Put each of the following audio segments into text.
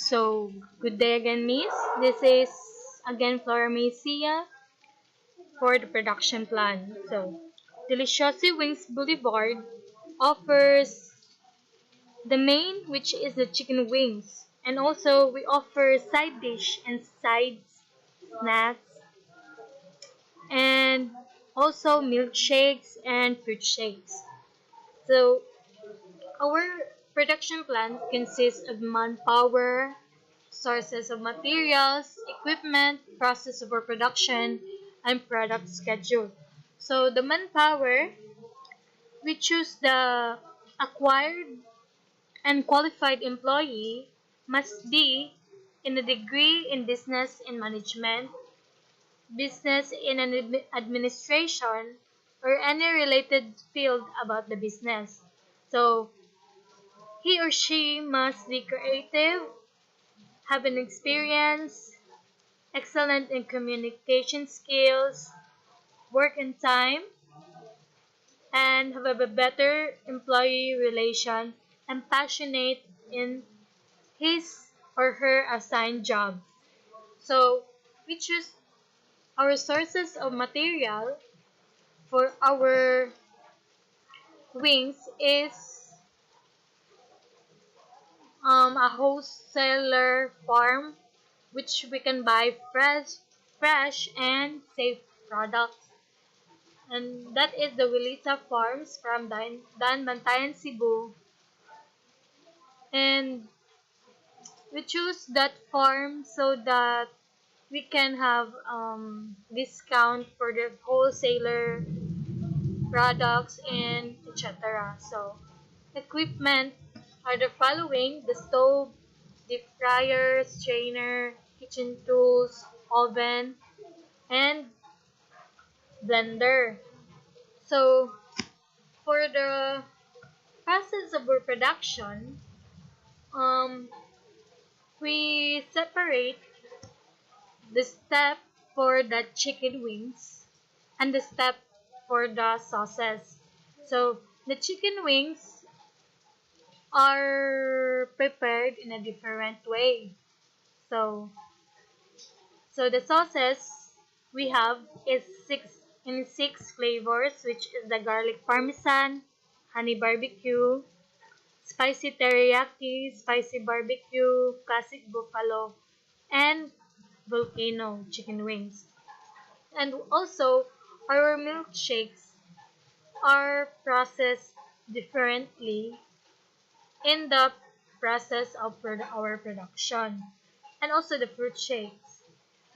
So, good day again, Miss. This is again Flora Macia for the production plan. So, Deliciosi Wings Boulevard offers the main, which is the chicken wings, and also we offer side dish and side snacks, and also milkshakes and fruit shakes. So, our production plant consists of manpower, sources of materials, equipment, process of our production, and product schedule. So the manpower, we choose the acquired and qualified employee must be in a degree in business in management, business in an administration, or any related field about the business. So he or she must be creative, have an experience, excellent in communication skills, work in time, and have a better employee relation and passionate in his or her assigned job. So we choose our sources of material for our wings is a wholesaler farm which we can buy fresh and safe products. And that is the Wilita Farms from Dan Bantayan, Cebu. And we choose that farm so that we can have discount for the wholesaler products and etc. So equipment are the following: the stove, deep fryer, strainer, kitchen tools, oven, and blender. So for the process of our production, um, we separate the step for the chicken wings and the step for the sauces. So the chicken wings are prepared in a different way. So the sauces we have is six flavors, which is the garlic parmesan, honey barbecue, spicy teriyaki, spicy barbecue, classic buffalo, and volcano chicken wings. And also, our milkshakes are processed differently in the process of our production. And also the fruit shakes.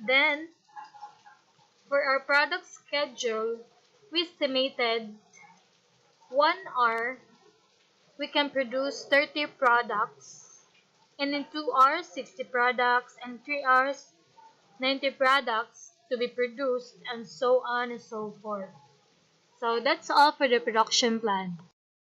Then, for our product schedule, we estimated 1 hour we can produce 30 products, and in 2 hours 60 products, and 3 hours 90 products to be produced, and so on and so forth. So that's all for the production plan.